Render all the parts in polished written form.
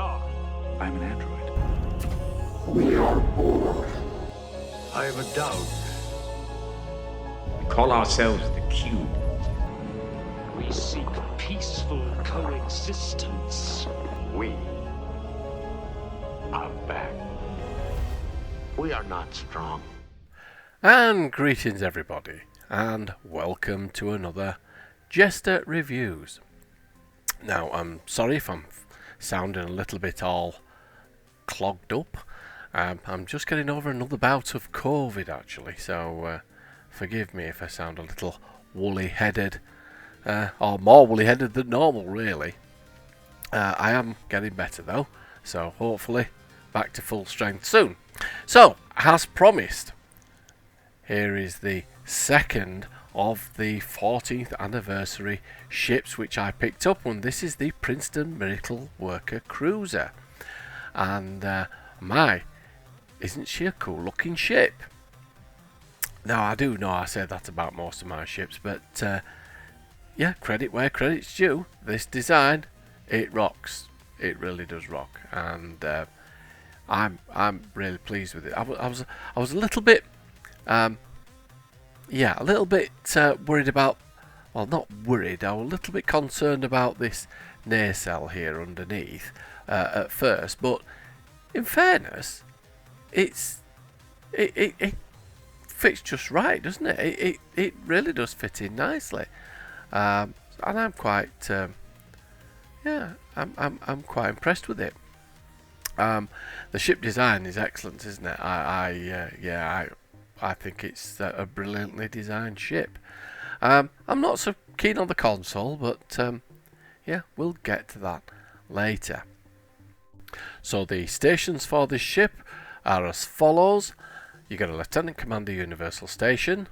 are? I'm an android. We are bored. I have a doubt. We call ourselves the Cube. We seek peaceful coexistence. We are back. We are not strong. And greetings everybody, and welcome to another JeSter Reviews. Now, I'm sorry if I'm sounding a little bit all clogged up. I'm just getting over another bout of COVID actually, so forgive me if I sound a little woolly-headed, or more woolly-headed than normal really. I am getting better though, so hopefully back to full strength soon. So, as promised, here is the second of the 14th anniversary ships which I picked up, and this is the Princeton Miracle Worker Cruiser. And isn't she a cool looking ship? Now, I do know I say that about most of my ships, but yeah, credit where credit's due. This design, it rocks. It really does rock, and I'm really pleased with it. I was a little bit worried about, well, not worried, I was a little bit concerned about this nacelle here underneath at first, but in fairness, it fits just right, doesn't it? It really does fit in nicely, and I'm quite I'm quite impressed with it. The ship design is excellent, isn't it? I think it's a brilliantly designed ship. I'm not so keen on the console, but yeah, we'll get to that later. So the stations for this ship are as follows. You get a Lieutenant Commander Universal Station.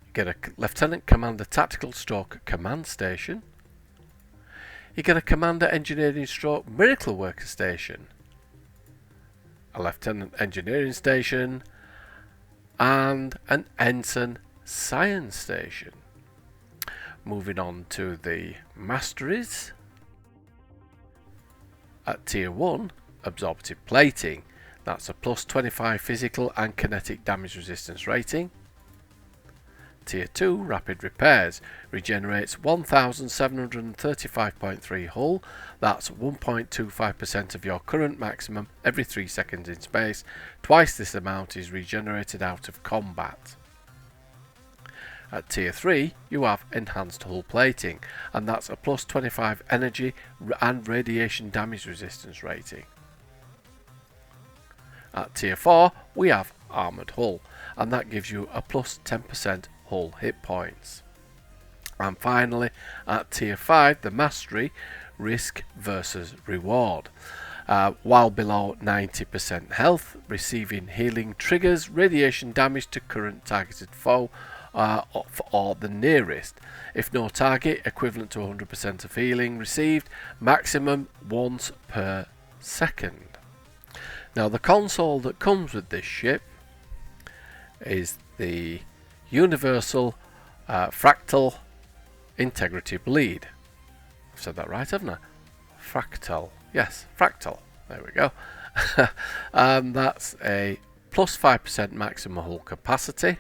You get a Lieutenant Commander Tactical Stroke Command Station. You get a Commander Engineering Stroke Miracle Worker Station. A Lieutenant Engineering Station, and an Ensign Science Station. Moving on to the masteries. At Tier 1, Absorptive Plating. That's a plus 25 physical and kinetic damage resistance rating. Tier 2, Rapid Repairs, regenerates 1735.3 hull, that's 1.25% of your current maximum every 3 seconds in space. Twice this amount is regenerated out of combat. At Tier 3, you have Enhanced Hull Plating, and that's a plus 25 energy and radiation damage resistance rating. At Tier 4, we have Armoured Hull, and that gives you a plus 10% hull hit points. And finally, at Tier 5, the Mastery, Risk versus Reward. While below 90% health, receiving healing triggers radiation damage to current targeted foe or the nearest. If no target, equivalent to 100% of healing received, maximum once per second. Now, the console that comes with this ship is the Universal Fractal Integrity Bleed. I've said that right, haven't I? Fractal. Yes, fractal. There we go. That's a plus 5% maximum hull capacity,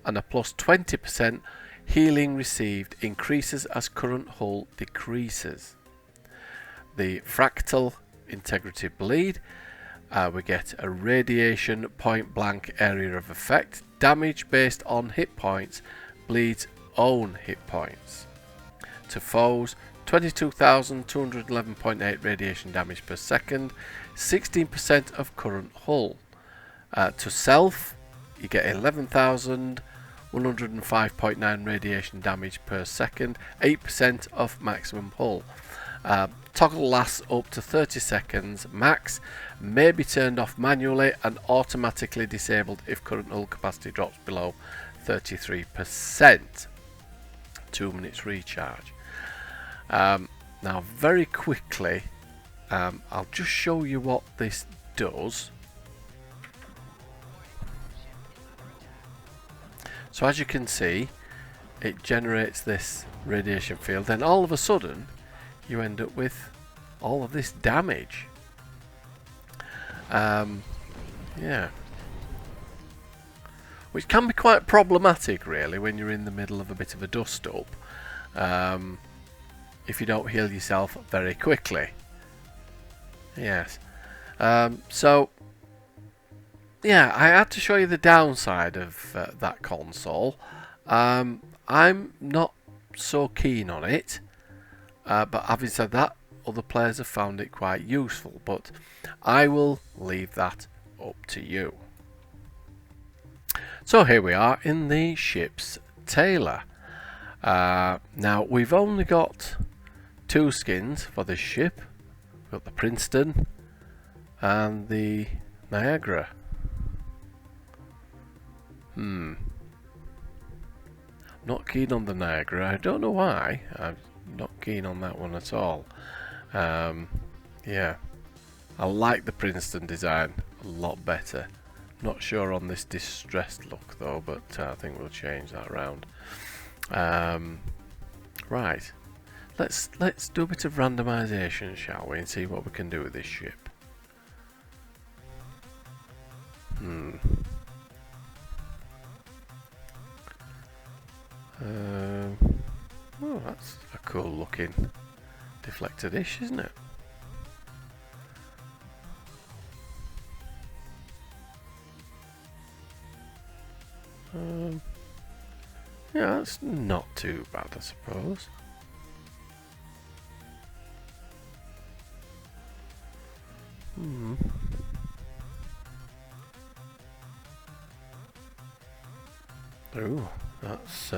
and a plus 20% healing received increases as current hull decreases. The Fractal Integrity Bleed, we get a radiation point blank area of effect, damage based on hit points, bleed's own hit points. To foes, 22,211.8 radiation damage per second, 16% of current hull. To self, you get 11,105.9 radiation damage per second, 8% of maximum hull. Toggle lasts up to 30 seconds max, may be turned off manually and automatically disabled if current hull capacity drops below 33%. 2 minutes recharge. Now very quickly, I'll just show you what this does. So as you can see, it generates this radiation field, then all of a sudden you end up with all of this damage. Yeah. Which can be quite problematic, really, when you're in the middle of a bit of a dust-up. If you don't heal yourself very quickly. Yes. So, yeah, I had to show you the downside of that console. I'm not so keen on it. But having said that, other players have found it quite useful. But I will leave that up to you. So here we are in the ship's tailor. Now we've only got 2 skins for this ship. We've got the Princeton and the Niagara. Not keen on the Niagara. I don't know why. I'm not keen on that one at all. Yeah, I like the Princeton design a lot better. Not sure on this distressed look though, but I think we'll change that around. Right, let's do a bit of randomization, shall we, and see what we can do with this ship. Oh, that's a cool looking deflector dish, isn't it? Yeah, that's not too bad, I suppose. Oh, that's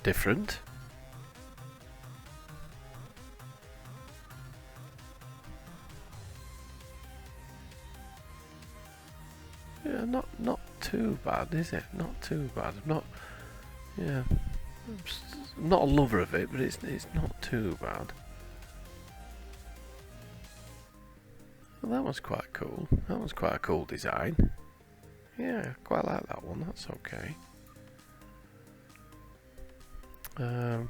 different. Yeah, not too bad, is it? Not too bad. I'm not. Yeah, I'm not a lover of it, but it's not too bad. Well, that was quite cool. That was quite a cool design. Yeah, I quite like that one. That's okay. Yeah,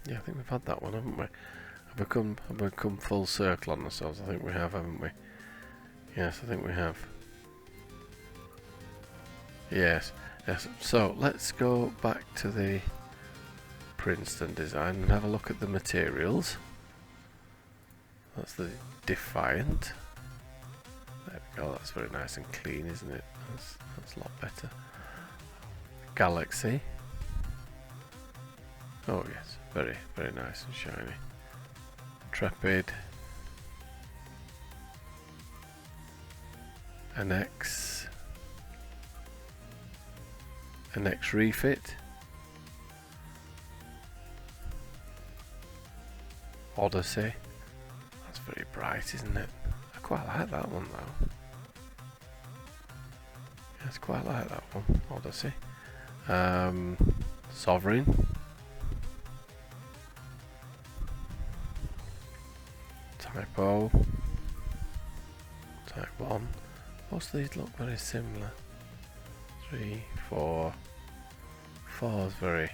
I think we've had that one, haven't we? Have we come full circle on ourselves? I think we have, haven't we? Yes, I think we have. Yes. Yes. So let's go back to the Princeton design and have a look at the materials. That's the Defiant. There we go. That's very nice and clean, isn't it? That's a lot better. Galaxy. Oh yes, very very nice and shiny. Intrepid. NX. NX refit. Odyssey. That's very bright, isn't it? I quite like that one though. Yes, quite like that one. Odyssey. Sovereign. Typo. Type 1. Most of these look very similar. 3, 4. 4 is very...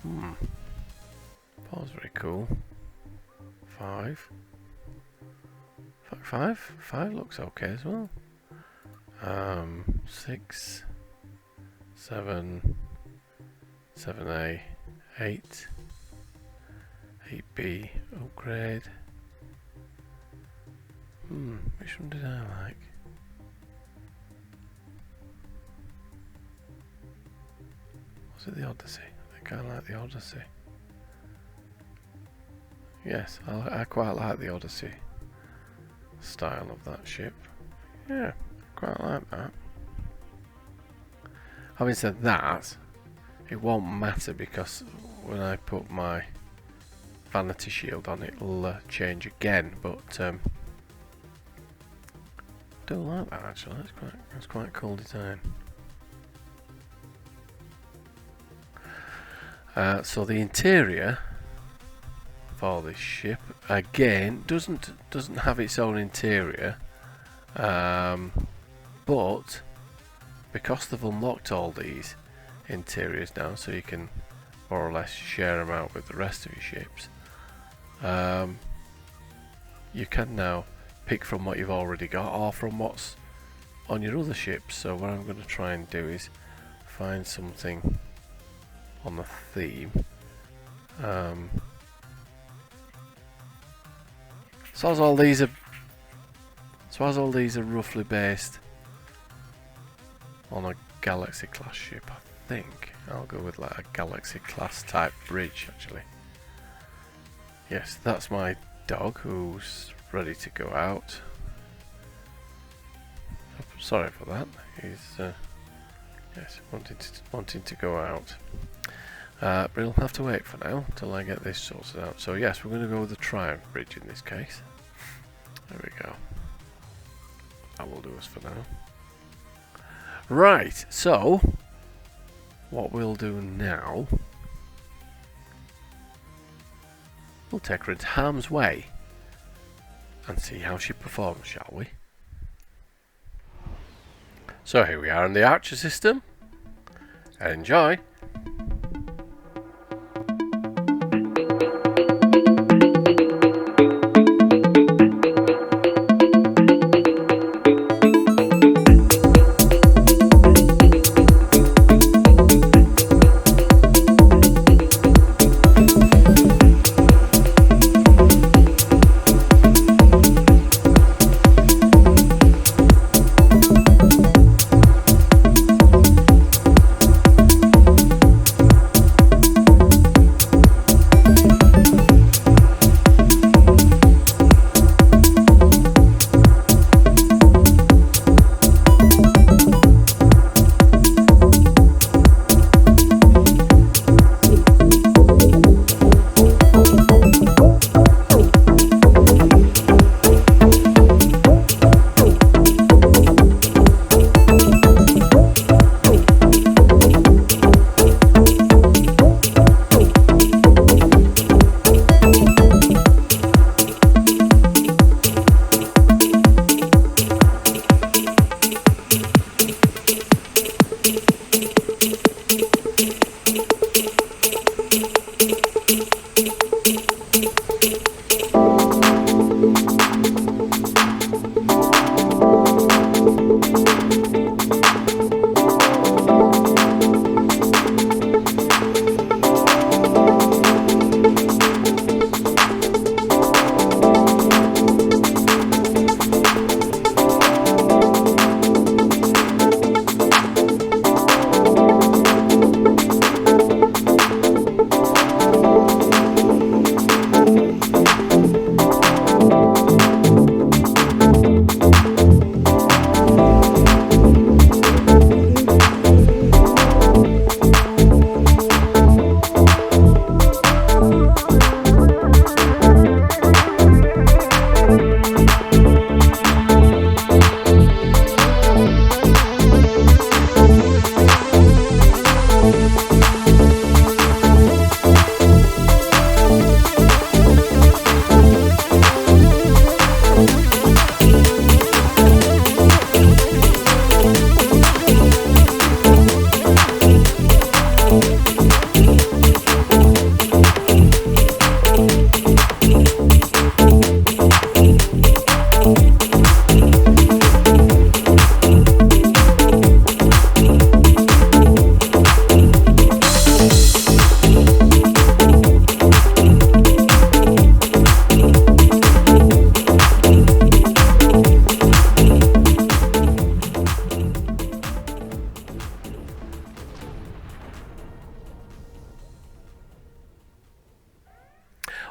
4 is very cool. 5. 5 looks okay as well. 6, 7, 7A, 8, 8B, upgrade. Which one did I like? Was it the Odyssey? I think I like the Odyssey. Yes, I quite like the Odyssey style of that ship. Yeah, quite like that. Having said that, it won't matter because when I put my vanity shield on, it'll change again. But I do like that actually. That's quite a cool design. So the interior for this ship again doesn't have its own interior, but because they've unlocked all these interiors now, so you can more or less share them out with the rest of your ships. you can now pick from what you've already got or from what's on your other ships. So what I'm going to try and do is find something on the theme. So as all these are roughly based on a Galaxy class ship, I think I'll go with like a Galaxy class type bridge actually. Yes, that's my dog who's ready to go out. Sorry for that. He's yes, wanting to go out. But he'll have to wait for now until I get this sorted out. So yes, we're going to go with the Triumph bridge in this case. There we go. That will do us for now. Right, so what we'll do now, we'll take her into harm's way and see how she performs, shall we? So here we are in the Archer system. Enjoy!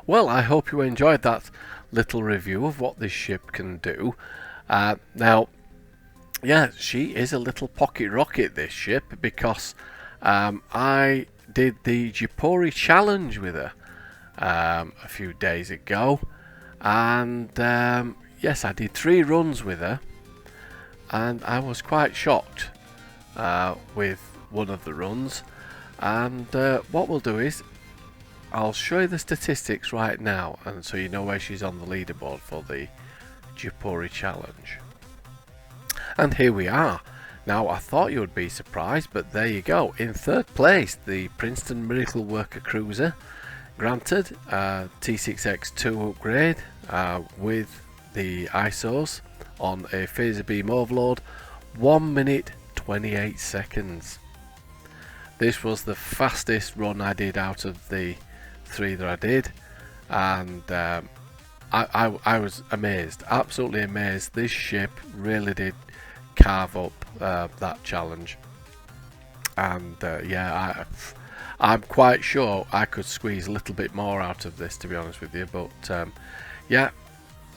Well, I hope you enjoyed that little review of what this ship can do. Now, yeah, she is a little pocket rocket, this ship, because I did the Japori challenge with her a few days ago, and yes, I did 3 runs with her, and I was quite shocked with one of the runs. And what we'll do is I'll show you the statistics right now, and so you know where she's on the leaderboard for the Japori challenge. And here we are. Now, I thought you would be surprised, but there you go. In 3rd place, the Princeton Miracle Worker Cruiser granted, T6-X2 upgrade with the ISOs on a phaser beam overload, 1 minute 28 seconds. This was the fastest run I did out of the 3 that I did, and I was amazed, absolutely amazed. This ship really did carve up that challenge, and yeah, I'm quite sure I could squeeze a little bit more out of this, to be honest with you, but yeah,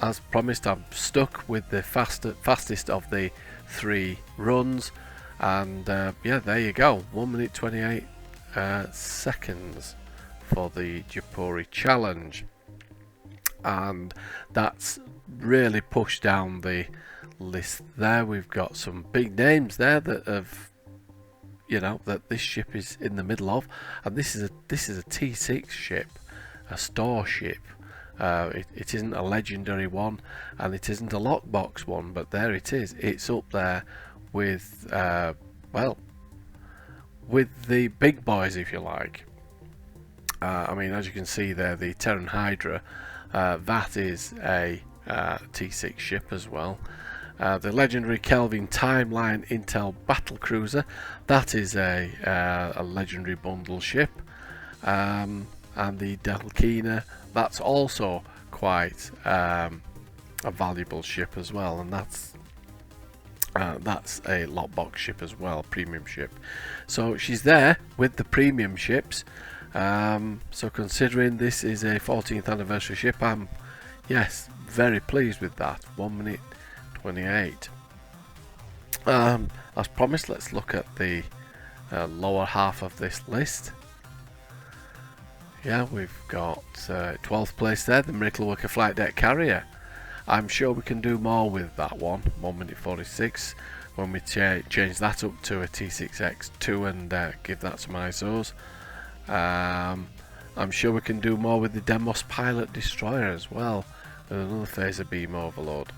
as promised, I'm stuck with the fastest of the 3 runs, and yeah, there you go, 1 minute 28 seconds for the Japori challenge, and that's really pushed down the list there. We've got some big names there that have, you know, that this ship is in the middle of, and this is a T6 ship, a store ship. It isn't a legendary one, and it isn't a lockbox one, but there it is. It's up there with well, with the big boys, if you like. I mean, as you can see there, the Terran Hydra, that is a T6 ship as well. The legendary Kelvin Timeline Intel Battle Cruiser, that is a legendary bundle ship, and the Delkina, that's also quite a valuable ship as well, and that's a lockbox ship as well, premium ship. So she's there with the premium ships. So considering this is a 14th anniversary ship, I'm, yes, very pleased with that. 1 minute 28. As promised, let's look at the lower half of this list. Yeah, we've got 12th place there, the Miracle Worker Flight Deck Carrier. I'm sure we can do more with that one. 1 minute 46 when we change that up to a T6-X2 and give that some ISOs. I'm sure we can do more with the Demos Pilot Destroyer as well, with another phaser beam overload.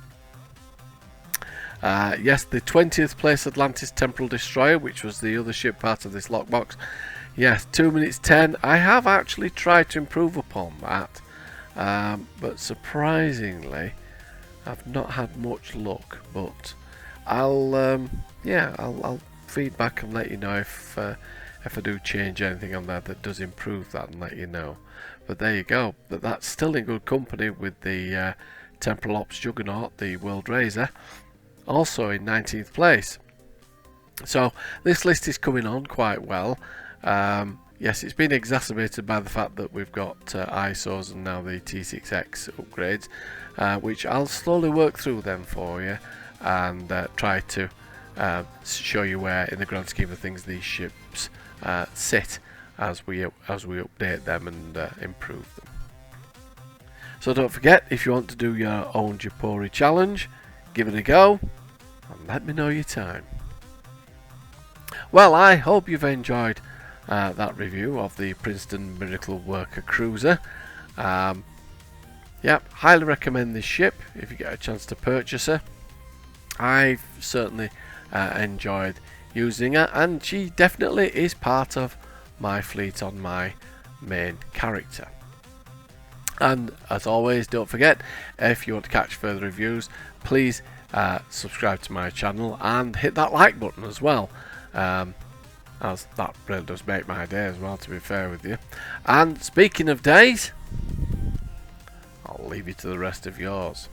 Yes, the 20th place Atlantis Temporal Destroyer, which was the other ship part of this lockbox. Yes, 2 minutes 10. I have actually tried to improve upon that, but surprisingly I've not had much luck. But I'll feed back and let you know if I do change anything on there that does improve that, and let you know. But there you go, that's still in good company with the Temporal Ops Juggernaut, the World Razor, also in 19th place. So this list is coming on quite well. Yes, it's been exacerbated by the fact that we've got ISOs and now the T6X upgrades, which I'll slowly work through them for you and try to show you where, in the grand scheme of things, these ships sit as we update them and improve them. So don't forget, if you want to do your own Japori challenge, give it a go and let me know your time. Well, I hope you've enjoyed that review of the Princeton Miracle Worker Cruiser. Yep, highly recommend this ship if you get a chance to purchase her. I've certainly enjoyed using her, and she definitely is part of my fleet on my main character. And as always, don't forget, if you want to catch further reviews, please subscribe to my channel and hit that like button as well, as that really does make my day as well, to be fair with you. And speaking of days, I'll leave you to the rest of yours.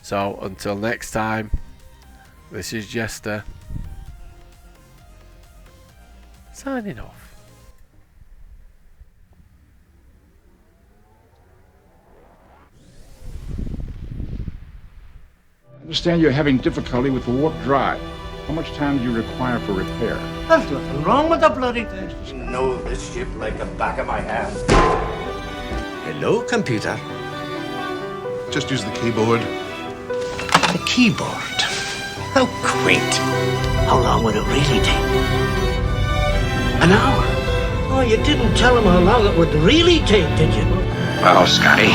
So until next time, this is JeSter signing off. I understand you're having difficulty with the warp drive. How much time do you require for repair? There's nothing wrong with the bloody thing. You know this ship like the back of my hand. Hello, computer. Just use the keyboard. The keyboard. How quaint. How long would it really take? An hour. Oh, you didn't tell him how long it would really take, did you? Well, Scotty,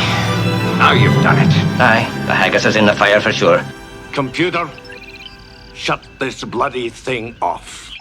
now you've done it. Aye, the haggis is in the fire for sure. Computer, shut this bloody thing off.